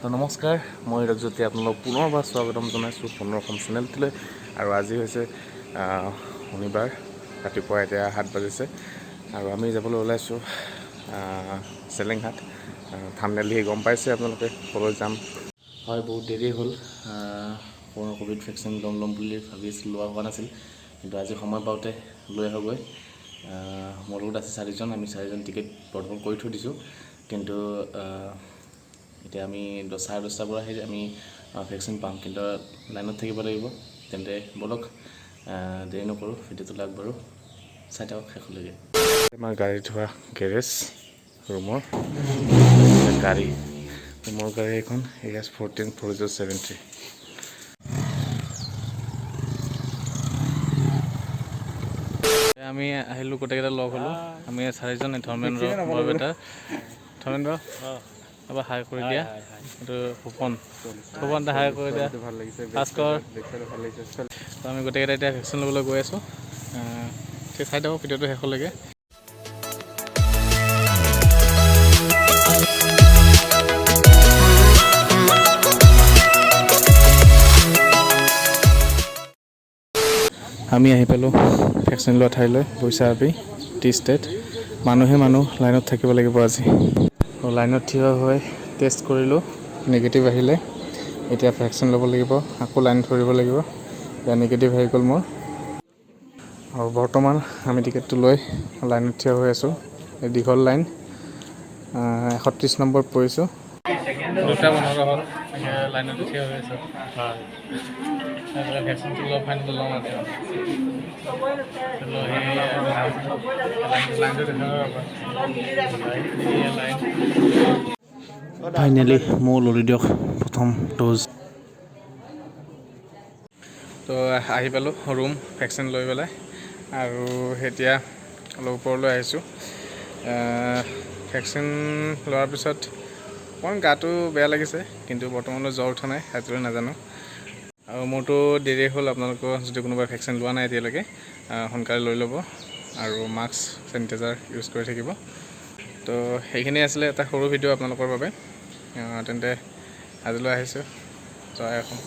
তো নমস্কাৰ, মই ৰজজ্যোতি আপোনালোক পুনৰবাৰ স্বাগতম জনাইছোঁ পুনৰ অসম চেনেলটোলৈ। আৰু আজি হৈছে শনিবাৰ, ৰাতিপুৱা এতিয়া 7 বাজিছে আৰু আমি যাবলৈ ওলাইছোঁ চেলেংঘাট। থাম্বনেইল দেখি গম পাইছে আপোনালোকে ক'লৈ যাম। হয়, বহুত দেৰি হ'ল। ক'ভিড ভেকচিন ল'ম বুলি ভাবিছিলোঁ, লোৱা হোৱা নাছিল, কিন্তু আজি সময় পাওঁতে লৈ আহোঁগৈ। মোৰ লগত আছে 4জন, আমি 4জন টিকেট বৰ্তমান কৰি থৈ দিছোঁ, কিন্তু এতিয়া আমি 10:30 পৰা আহি আমি ভেকচিন পাম, কিন্তু লাইনত থাকিব লাগিব। তেন্তে ব'লক দেৰি নকৰোঁ, ভিডিঅ'টো আগবাঢ়ো, চাই থাকক শেষলৈকে। আমাৰ গাড়ী থোৱা গেৰেজ ৰুমৰ গাড়ী, মোৰ গাড়ী এখন AS 14-4070। আমি আহিলোঁ, গোটেইকেইটা লগ হ'লোঁ। আমি 4জন, ধৰ্মেন্দ্ৰ, বৰবেটা, ধৰ্মেন্দ্ৰ এবাৰ হাই কৰি দিয়া, এইটো ফুকন এটা হাই কৰি দিয়া, ভাল লাগিছে, ভাস্কৰ ভাল লাগিছে। তো আমি গোটেইকেইটা এতিয়া ভেকচিন ল'বলৈ গৈ আছোঁ। চাই থাকক ভিডিঅ'টো শেষলৈকে। আমি আহি পালোঁ ভেকচিন লোৱা ঠাইলৈ, বৈচাবি টি ষ্টেট। মানুহ লাইনত থাকিব লাগিব আজি। লাইনত থিয় হৈ টেষ্ট কৰিলোঁ, নিগেটিভ আহিলে। এতিয়া ভেকচিন ল'ব লাগিব, আকৌ লাইন ধৰিব লাগিব। এতিয়া নিগেটিভ আহি গ'ল মোৰ। আৰু বৰ্তমান আমি টিকেটটো লৈ লাইনত থিয় হৈ আছোঁ। এই দীঘল লাইন, 31 নম্বৰত পৰিছোঁ। 2:15 হ'ল, লাইনত থিয় হৈ আছোঁ। ভেকচিনটো লোৱা ফাইনেল লওঁ আজি। ফাইনেলি মোৰ লৈ দিয়ক প্ৰথম ড'জ। তো আহি পালোঁ ৰুম, ভেকচিন লৈ পেলাই। আৰু এতিয়া অলপ ওপৰলৈ আহিছোঁ। ভেকচিন লোৱাৰ পিছত অকণমান গাটো বেয়া লাগিছে, কিন্তু বৰ্তমানলৈ জ্বৰ উঠা নাই, আজিলৈ নাজানো। আৰু মোৰতো দেৰি হ'ল, আপোনালোকৰ যদি কোনোবাই ভেকচিন লোৱা নাই এতিয়ালৈকে সোনকালে লৈ ল'ব, আৰু মাস্ক চেনিটাইজাৰ ইউজ কৰি থাকিব। তো সেইখিনি আছিলে এটা সৰু ভিডিঅ' আপোনালোকৰ বাবে। তেন্তে আজিলৈ আহিছোঁ, জয় অসম।